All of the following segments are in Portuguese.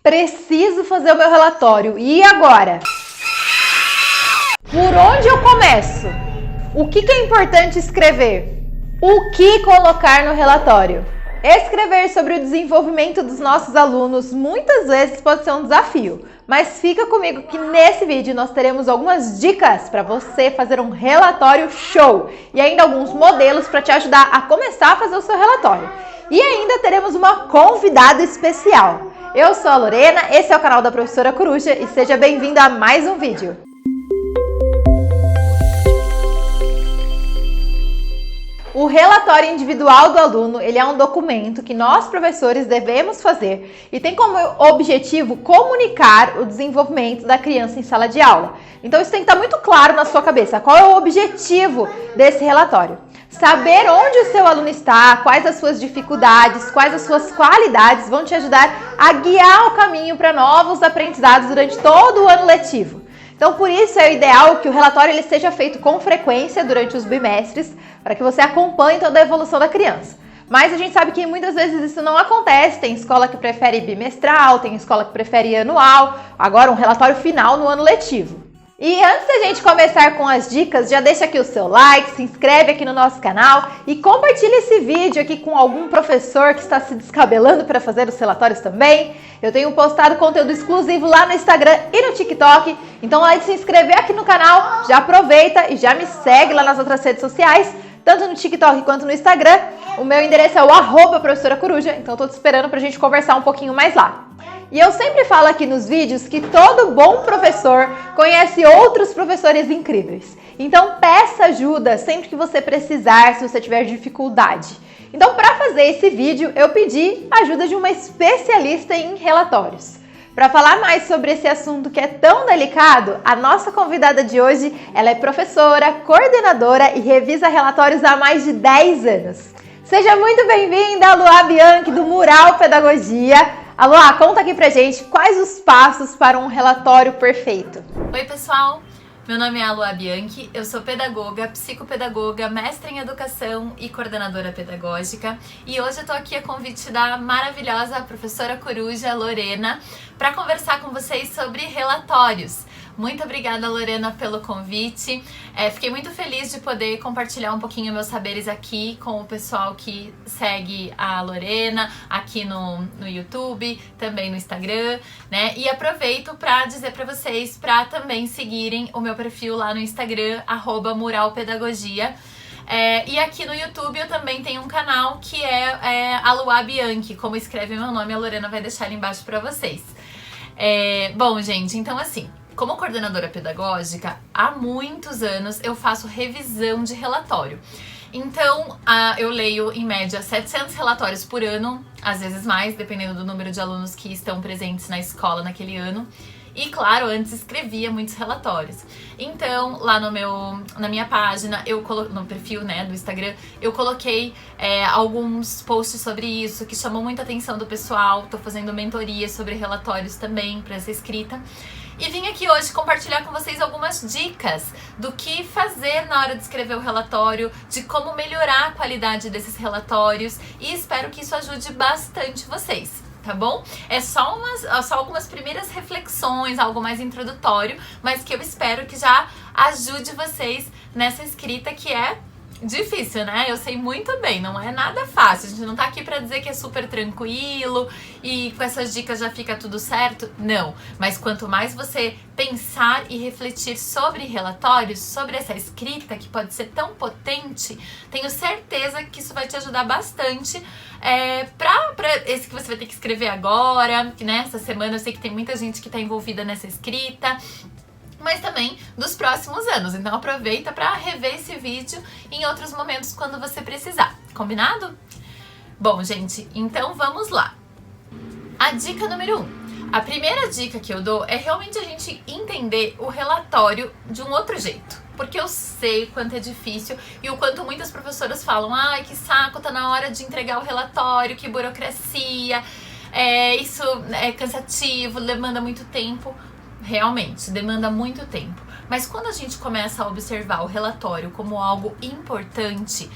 Preciso fazer o meu relatório. E agora? Por onde eu começo? O que é importante escrever? O que colocar no relatório? Escrever sobre o desenvolvimento dos nossos alunos muitas vezes pode ser um desafio, mas fica comigo que nesse vídeo nós teremos algumas dicas para você fazer um relatório show e ainda alguns modelos para te ajudar a começar a fazer o seu relatório. E ainda teremos uma convidada especial. Eu sou a Lorena, esse é o canal da Professora Coruja e seja bem-vindo a mais um vídeo. O relatório individual do aluno, ele é um documento que nós professores devemos fazer e tem como objetivo comunicar o desenvolvimento da criança em sala de aula. Então isso tem que estar muito claro na sua cabeça. Qual é o objetivo desse relatório? Saber onde o seu aluno está, quais as suas dificuldades, quais as suas qualidades vão te ajudar a guiar o caminho para novos aprendizados durante todo o ano letivo. Então, por isso é ideal que o relatório ele seja feito com frequência durante os bimestres, para que você acompanhe toda a evolução da criança. Mas a gente sabe que muitas vezes isso não acontece, tem escola que prefere bimestral, tem escola que prefere anual, agora um relatório final no ano letivo. E antes da gente começar com as dicas, já deixa aqui o seu like, se inscreve aqui no nosso canal e compartilha esse vídeo aqui com algum professor que está se descabelando para fazer os relatórios também. Eu tenho postado conteúdo exclusivo lá no Instagram e no TikTok, então além de se inscrever aqui no canal, já aproveita e já me segue lá nas outras redes sociais, tanto no TikTok quanto no Instagram. O meu endereço é o @professoracoruja, então eu tô te esperando pra gente conversar um pouquinho mais lá. E eu sempre falo aqui nos vídeos que todo bom professor conhece outros professores incríveis. Então peça ajuda sempre que você precisar, se você tiver dificuldade. Então para fazer esse vídeo eu pedi a ajuda de uma especialista em relatórios. Para falar mais sobre esse assunto que é tão delicado, a nossa convidada de hoje, ela é professora, coordenadora e revisa relatórios há mais de 10 anos. Seja muito bem-vinda, Luá Bianchi, do Mural Pedagogia. Alô, conta aqui pra gente quais os passos para um relatório perfeito. Oi pessoal, meu nome é Luá Bianchi, eu sou pedagoga, psicopedagoga, mestre em educação e coordenadora pedagógica e hoje eu tô aqui a convite da maravilhosa professora coruja Lorena para conversar com vocês sobre relatórios. Muito obrigada, Lorena, pelo convite. Fiquei muito feliz de poder compartilhar um pouquinho meus saberes aqui com o pessoal que segue a Lorena aqui no YouTube, também no Instagram, né? E aproveito para dizer para vocês para também seguirem o meu perfil lá no Instagram, @muralpedagogia. E aqui no YouTube eu também tenho um canal que é a Luá Bianchi, como escreve meu nome, a Lorena vai deixar ali embaixo para vocês. Bom, gente, então assim, como coordenadora pedagógica, há muitos anos eu faço revisão de relatório. Então, eu leio em média 700 relatórios por ano, às vezes mais, dependendo do número de alunos que estão presentes na escola naquele ano. E claro, antes escrevia muitos relatórios. Então, lá na minha página, no perfil, né, do Instagram, eu coloquei alguns posts sobre isso, que chamou muita atenção do pessoal. Tô fazendo mentoria sobre relatórios também, para essa escrita. E vim aqui hoje compartilhar com vocês algumas dicas do que fazer na hora de escrever o relatório, de como melhorar a qualidade desses relatórios e espero que isso ajude bastante vocês. Tá bom? É só algumas primeiras reflexões, algo mais introdutório, mas que eu espero que já ajude vocês nessa escrita que é difícil, né? Eu sei muito bem, não é nada fácil. A gente não tá aqui pra dizer que é super tranquilo e com essas dicas já fica tudo certo. Não, mas quanto mais você pensar e refletir sobre relatórios, sobre essa escrita que pode ser tão potente, tenho certeza que isso vai te ajudar bastante pra esse que você vai ter que escrever agora, né? Essa semana eu sei que tem muita gente que tá envolvida nessa escrita, mas também dos próximos anos. Então aproveita para rever esse vídeo em outros momentos quando você precisar. Combinado? Bom, gente, então vamos lá. A dica número 1. A primeira dica que eu dou é realmente a gente entender o relatório de um outro jeito. Porque eu sei o quanto é difícil e o quanto muitas professoras falam: ai, que saco, tá na hora de entregar o relatório, que burocracia, isso é cansativo, demanda muito tempo. Realmente, demanda muito tempo. Mas quando a gente começa a observar o relatório como algo importante,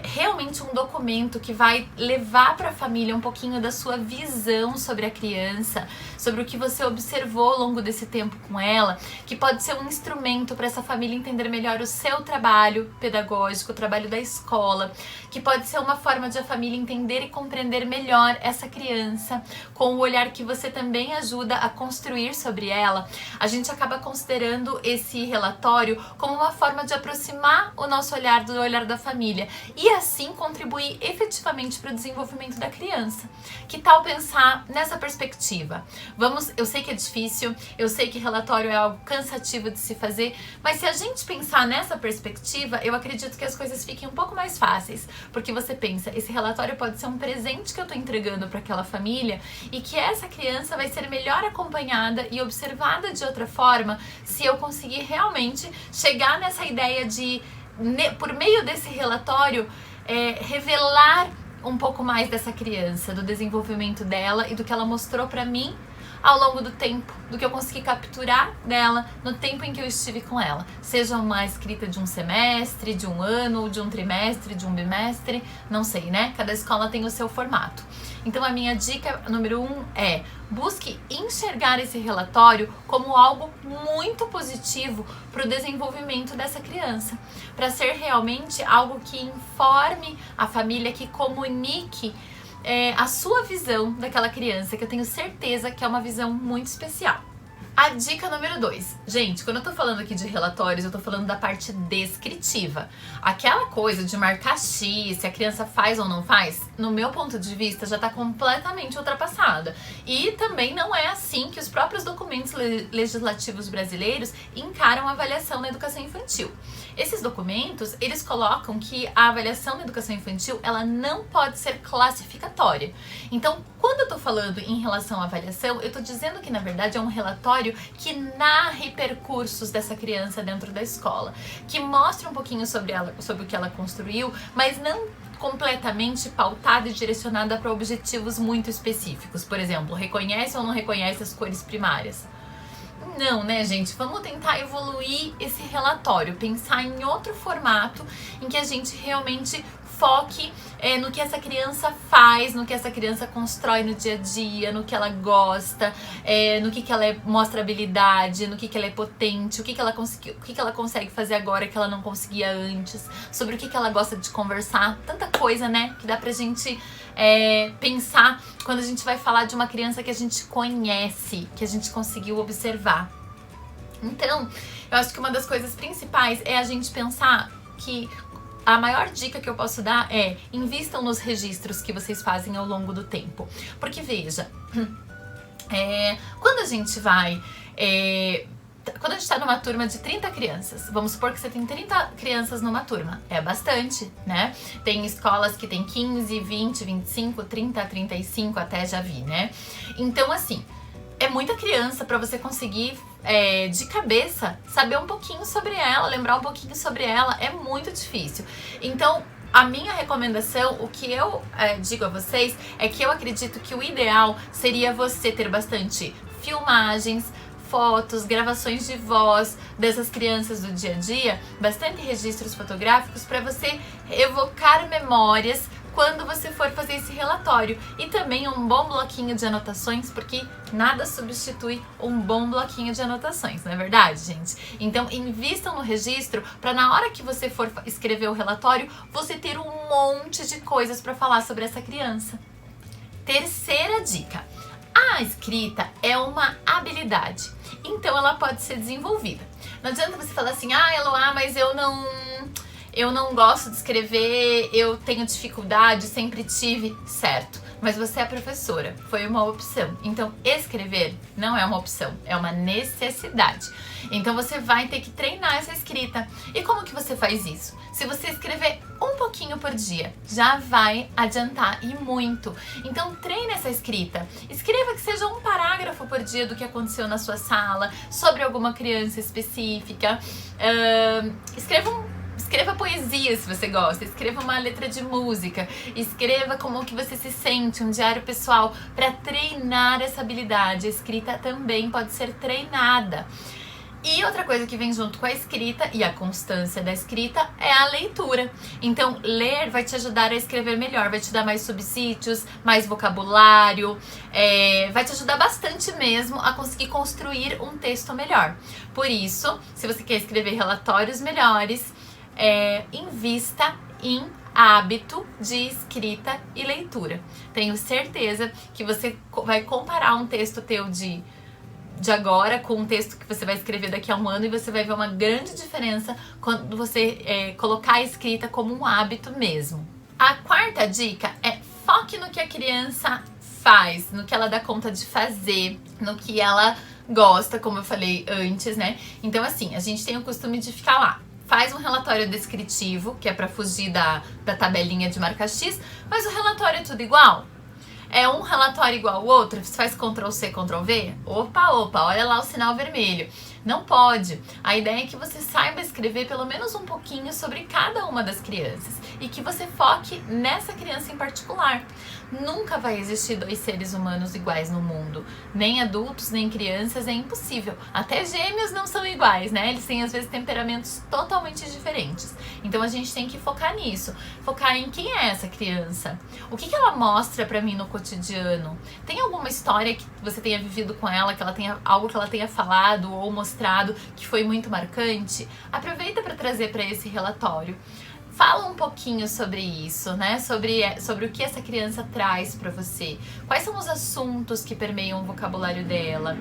realmente um documento que vai levar para a família um pouquinho da sua visão sobre a criança, sobre o que você observou ao longo desse tempo com ela, que pode ser um instrumento para essa família entender melhor o seu trabalho pedagógico, o trabalho da escola, que pode ser uma forma de a família entender e compreender melhor essa criança, com o olhar que você também ajuda a construir sobre ela. A gente acaba considerando esse relatório como uma forma de aproximar o nosso olhar do olhar da família e assim contribuir efetivamente para o desenvolvimento da criança. Que tal pensar nessa perspectiva? Eu sei que é difícil, eu sei que relatório é algo cansativo de se fazer, mas se a gente pensar nessa perspectiva, eu acredito que as coisas fiquem um pouco mais fáceis, porque você pensa, esse relatório pode ser um presente que eu estou entregando para aquela família e que essa criança vai ser melhor acompanhada e observada de outra forma se eu conseguir realmente chegar nessa ideia de, por meio desse relatório, revelar um pouco mais dessa criança, do desenvolvimento dela e do que ela mostrou para mim ao longo do tempo, do que eu consegui capturar dela no tempo em que eu estive com ela. Seja uma escrita de um semestre, de um ano, de um trimestre, de um bimestre, não sei, né? Cada escola tem o seu formato. Então a minha dica número 1 é: busque enxergar esse relatório como algo muito positivo para o desenvolvimento dessa criança, para ser realmente algo que informe a família, que comunique a sua visão daquela criança, que eu tenho certeza que é uma visão muito especial. A dica número 2. Gente, quando eu tô falando aqui de relatórios, eu tô falando da parte descritiva. Aquela coisa de marcar X, se a criança faz ou não faz, no meu ponto de vista, já tá completamente ultrapassada. E também não é assim que os próprios documentos legislativos brasileiros encaram a avaliação na educação infantil. Esses documentos, eles colocam que a avaliação na educação infantil, ela não pode ser classificatória. Então, quando eu tô falando em relação à avaliação, eu tô dizendo que, na verdade, é um relatório que narre percursos dessa criança dentro da escola, que mostra um pouquinho sobre ela, sobre o que ela construiu, mas não completamente pautada e direcionada para objetivos muito específicos. Por exemplo, reconhece ou não reconhece as cores primárias? Não, né, gente? Vamos tentar evoluir esse relatório, pensar em outro formato em que a gente realmente foque no que essa criança faz, no que essa criança constrói no dia a dia, no que ela gosta, no que ela mostra habilidade, no que ela é potente, o que ela consegue fazer agora que ela não conseguia antes, sobre o que ela gosta de conversar, tanta coisa, né, que dá pra gente pensar quando a gente vai falar de uma criança que a gente conhece, que a gente conseguiu observar. Então, eu acho que uma das coisas principais é a gente pensar que a maior dica que eu posso dar é: invistam nos registros que vocês fazem ao longo do tempo. Porque veja, quando a gente vai... quando a gente tá numa turma de 30 crianças, vamos supor que você tem 30 crianças numa turma, é bastante, né? Tem escolas que tem 15, 20, 25, 30, 35, até já vi, né? Então, assim, é muita criança para você conseguir, de cabeça, saber um pouquinho sobre ela, lembrar um pouquinho sobre ela, é muito difícil. Então, a minha recomendação, o que eu digo a vocês, é que eu acredito que o ideal seria você ter bastante filmagens, fotos, gravações de voz dessas crianças do dia a dia, bastante registros fotográficos para você evocar memórias quando você for fazer esse relatório. E também um bom bloquinho de anotações, porque nada substitui um bom bloquinho de anotações, não é verdade, gente? Então, invistam no registro para na hora que você for escrever o relatório, você ter um monte de coisas para falar sobre essa criança. Terceira dica: a escrita é uma habilidade, então ela pode ser desenvolvida. Não adianta você falar assim: ah, Eloá, mas eu não gosto de escrever, eu tenho dificuldade, sempre tive. Certo, mas você é professora, foi uma opção. Então, escrever não é uma opção, é uma necessidade. Então, você vai ter que treinar essa escrita. E como que você faz isso? Se você escrever um pouquinho por dia, já vai adiantar e muito. Então, treine essa escrita. Escreva que seja um parágrafo por dia do que aconteceu na sua sala, sobre alguma criança específica. Escreva poesia se você gosta, escreva uma letra de música, escreva como que você se sente, um diário pessoal, para treinar essa habilidade. A escrita também pode ser treinada. E outra coisa que vem junto com a escrita e a constância da escrita é a leitura. Então, ler vai te ajudar a escrever melhor, vai te dar mais subsídios, mais vocabulário, vai te ajudar bastante mesmo a conseguir construir um texto melhor. Por isso, se você quer escrever relatórios melhores, invista em hábito de escrita e leitura. Tenho certeza que você vai comparar um texto teu de agora com um texto que você vai escrever daqui a um ano e você vai ver uma grande diferença quando você colocar a escrita como um hábito mesmo. A quarta dica é foque no que a criança faz, no que ela dá conta de fazer, no que ela gosta, como eu falei antes, né? Então assim, a gente tem o costume de ficar lá. Faz um relatório descritivo, que é para fugir da tabelinha de marca X, mas o relatório é tudo igual. É um relatório igual ao outro, você faz Ctrl+C, Ctrl+V? Opa, olha lá o sinal vermelho. Não pode. A ideia é que você saiba escrever pelo menos um pouquinho sobre cada uma das crianças e que você foque nessa criança em particular. Nunca vai existir dois seres humanos iguais no mundo. Nem adultos, nem crianças, é impossível. Até gêmeos não são iguais, né? Eles têm, às vezes, temperamentos totalmente diferentes. Então, a gente tem que focar nisso. Focar em quem é essa criança. O que ela mostra pra mim no cotidiano? Tem alguma história que você tenha vivido com ela, que ela tenha algo que ela tenha falado ou mostrado que foi muito marcante? Aproveita para trazer para esse relatório. Fala um pouquinho sobre isso, né? Sobre o que essa criança traz para você. Quais são os assuntos que permeiam o vocabulário dela?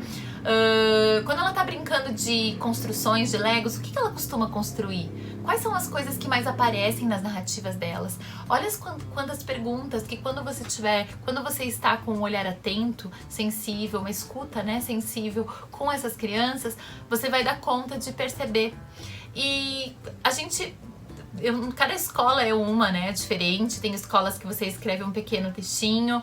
Quando ela tá brincando de construções, de Legos, o que ela costuma construir? Quais são as coisas que mais aparecem nas narrativas delas? Olha quantas perguntas que quando você está com um olhar atento, sensível, uma escuta, né, sensível com essas crianças, você vai dar conta de perceber. E cada escola é uma, né, diferente. Tem escolas que você escreve um pequeno textinho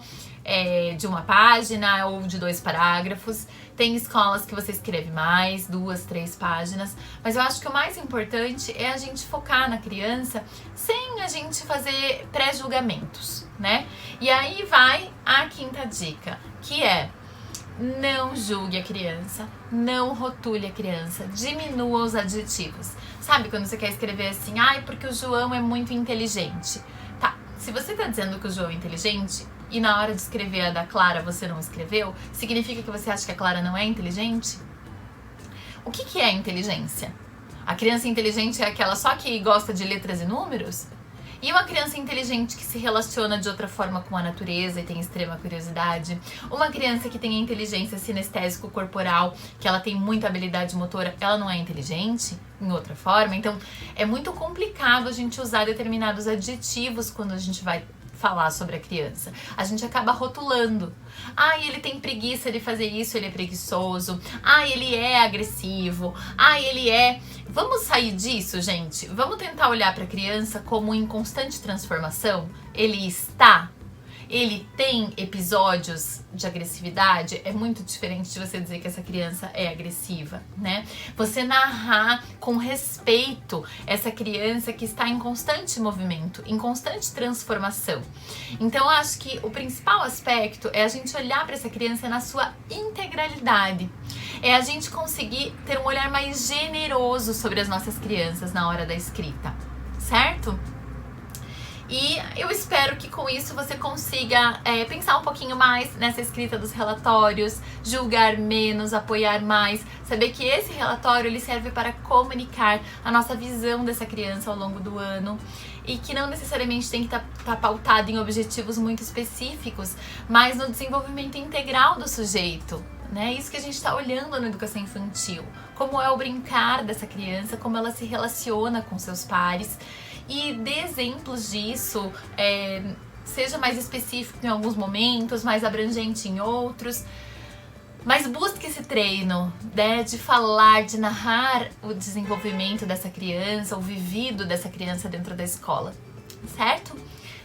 de uma página ou de 2 parágrafos. Tem escolas que você escreve mais, 2, 3 páginas. Mas eu acho que o mais importante é a gente focar na criança sem a gente fazer pré-julgamentos, né? E aí vai a quinta dica, que é: não julgue a criança, não rotule a criança, diminua os adjetivos. Sabe quando você quer escrever assim, porque o João é muito inteligente. Tá, se você tá dizendo que o João é inteligente e na hora de escrever a da Clara você não escreveu, significa que você acha que a Clara não é inteligente? O que é inteligência? A criança inteligente é aquela só que gosta de letras e números? E uma criança inteligente que se relaciona de outra forma com a natureza e tem extrema curiosidade. Uma criança que tem a inteligência sinestésico-corporal, que ela tem muita habilidade motora, ela não é inteligente em outra forma? Então, é muito complicado a gente usar determinados adjetivos quando a gente vai falar sobre a criança. A gente acaba rotulando. Ele tem preguiça de fazer isso, ele é preguiçoso. Ele é agressivo. Ele é... Vamos sair disso, gente? Vamos tentar olhar para a criança como em constante transformação? Ele tem episódios de agressividade? É muito diferente de você dizer que essa criança é agressiva, né? Você narrar com respeito essa criança que está em constante movimento, em constante transformação. Então, eu acho que o principal aspecto é a gente olhar para essa criança na sua integralidade. É a gente conseguir ter um olhar mais generoso sobre as nossas crianças na hora da escrita, certo? E eu espero que com isso você consiga pensar um pouquinho mais nessa escrita dos relatórios, julgar menos, apoiar mais, saber que esse relatório ele serve para comunicar a nossa visão dessa criança ao longo do ano e que não necessariamente tem que estar pautado em objetivos muito específicos, mas no desenvolvimento integral do sujeito. Né? Isso que a gente está olhando na educação infantil, como é o brincar dessa criança, como ela se relaciona com seus pares. E dê exemplos disso, seja mais específico em alguns momentos, mais abrangente em outros. Mas busque esse treino, né, de falar, de narrar o desenvolvimento dessa criança, o vivido dessa criança dentro da escola, certo?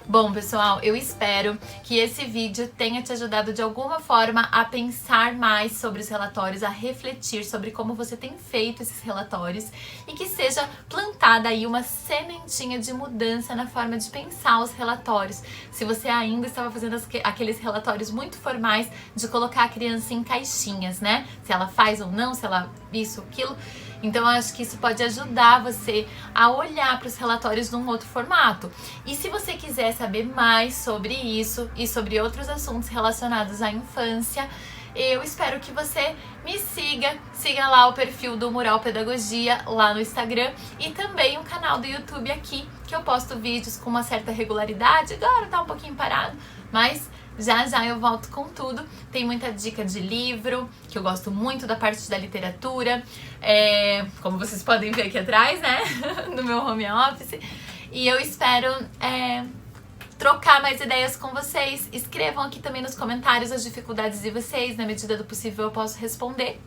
Bom, pessoal, eu espero que esse vídeo tenha te ajudado de alguma forma a pensar mais sobre os relatórios, a refletir sobre como você tem feito esses relatórios e que seja plantada aí uma sementinha de mudança na forma de pensar os relatórios. Se você ainda estava fazendo aqueles relatórios muito formais de colocar a criança em caixinhas, né? Se ela faz ou não, se ela isso, aquilo. Então, eu acho que isso pode ajudar você a olhar para os relatórios num outro formato. E se você quiser saber mais sobre isso e sobre outros assuntos relacionados à infância, eu espero que você me siga lá o perfil do Mural Pedagogia lá no Instagram e também o canal do YouTube aqui, que eu posto vídeos com uma certa regularidade. Agora tá um pouquinho parado, mas já eu volto com tudo. Tem muita dica de livro, que eu gosto muito da parte da literatura, como vocês podem ver aqui atrás, né, no meu home office. E eu espero trocar mais ideias com vocês. Escrevam aqui também nos comentários as dificuldades de vocês, na medida do possível eu posso responder.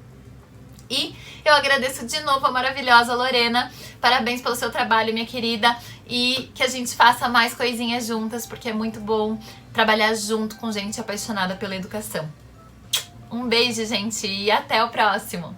E eu agradeço de novo a maravilhosa Lorena. Parabéns pelo seu trabalho, minha querida. E que a gente faça mais coisinhas juntas, porque é muito bom trabalhar junto com gente apaixonada pela educação. Um beijo, gente, e até o próximo.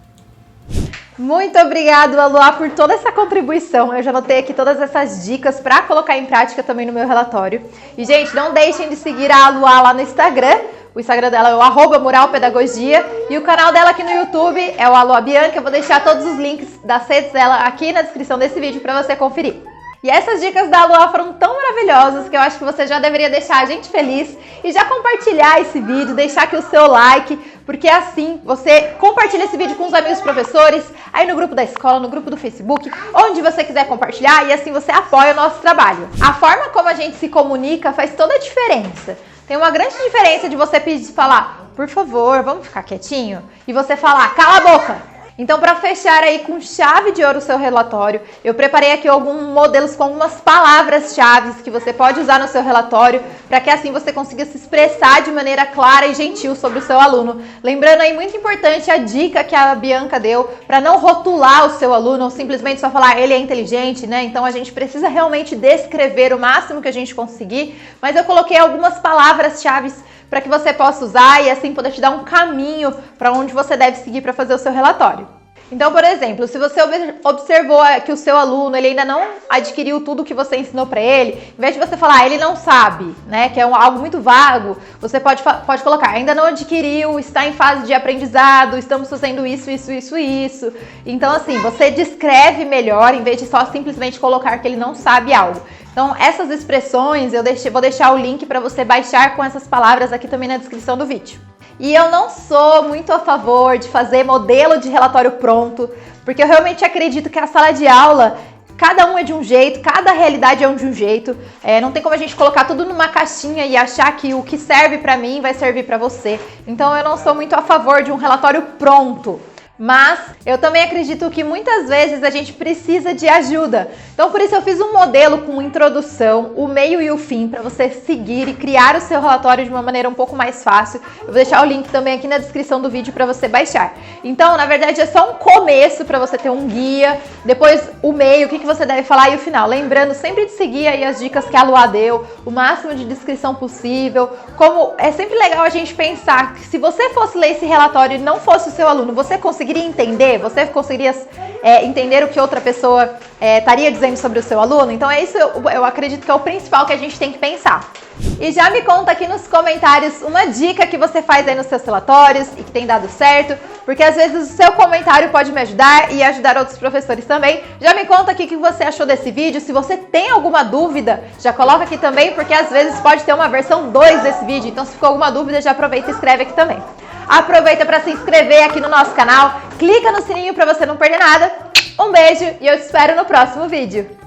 Muito obrigada, Luá, por toda essa contribuição. Eu já anotei aqui todas essas dicas para colocar em prática também no meu relatório. E, gente, não deixem de seguir a Luá lá no Instagram. O Instagram dela é o @muralpedagogia e o canal dela aqui no YouTube é o Alô Bianca. Eu vou deixar todos os links das redes dela aqui na descrição desse vídeo para você conferir. E essas dicas da Luá foram tão maravilhosas que eu acho que você já deveria deixar a gente feliz e já compartilhar esse vídeo, deixar aqui o seu like, porque assim você compartilha esse vídeo com os amigos professores, aí no grupo da escola, no grupo do Facebook, onde você quiser compartilhar, e assim você apoia o nosso trabalho. A forma como a gente se comunica faz toda a diferença. Tem uma grande diferença de você pedir, falar, por favor, vamos ficar quietinho, e você falar, cala a boca. Então, para fechar aí com chave de ouro o seu relatório, eu preparei aqui alguns modelos com algumas palavras-chave que você pode usar no seu relatório, para que assim você consiga se expressar de maneira clara e gentil sobre o seu aluno. Lembrando aí, muito importante a dica que a Bianca deu, para não rotular o seu aluno, ou simplesmente só falar, ele é inteligente, né? Então, a gente precisa realmente descrever o máximo que a gente conseguir, mas eu coloquei algumas palavras-chave para que você possa usar e assim poder te dar um caminho para onde você deve seguir para fazer o seu relatório. Então, por exemplo, se você observou que o seu aluno ele ainda não adquiriu tudo que você ensinou para ele, em vez de você falar, ele não sabe, né, que é algo muito vago, você pode colocar, ainda não adquiriu, está em fase de aprendizado, estamos fazendo isso. Então, assim, você descreve melhor, em vez de só simplesmente colocar que ele não sabe algo. Então, essas expressões, vou deixar o link para você baixar com essas palavras aqui também na descrição do vídeo. E eu não sou muito a favor de fazer modelo de relatório pronto, porque eu realmente acredito que a sala de aula, cada um é de um jeito, cada realidade é de um jeito. Não tem como a gente colocar tudo numa caixinha e achar que o que serve para mim vai servir para você. Então, eu não sou muito a favor de um relatório pronto. Mas eu também acredito que muitas vezes a gente precisa de ajuda. Então, por isso eu fiz um modelo com introdução, o meio e o fim, para você seguir e criar o seu relatório de uma maneira um pouco mais fácil. Eu vou deixar o link também aqui na descrição do vídeo para você baixar. Então, na verdade, é só um começo para você ter um guia, depois o meio, o que você deve falar e o final. Lembrando sempre de seguir aí as dicas que a Luá deu, o máximo de descrição possível. Como é sempre legal a gente pensar que se você fosse ler esse relatório e não fosse o seu aluno, você conseguiria entender? Você conseguiria entender o que outra pessoa estaria dizendo sobre o seu aluno? Então é isso, eu acredito que é o principal que a gente tem que pensar. E já me conta aqui nos comentários uma dica que você faz aí nos seus relatórios e que tem dado certo, porque às vezes o seu comentário pode me ajudar e ajudar outros professores também. Já me conta aqui o que você achou desse vídeo. Se você tem alguma dúvida, já coloca aqui também, porque às vezes pode ter uma versão 2 desse vídeo. Então se ficou alguma dúvida, já aproveita e escreve aqui também. Aproveita para se inscrever aqui no nosso canal, clica no sininho para você não perder nada. Um beijo e eu te espero no próximo vídeo.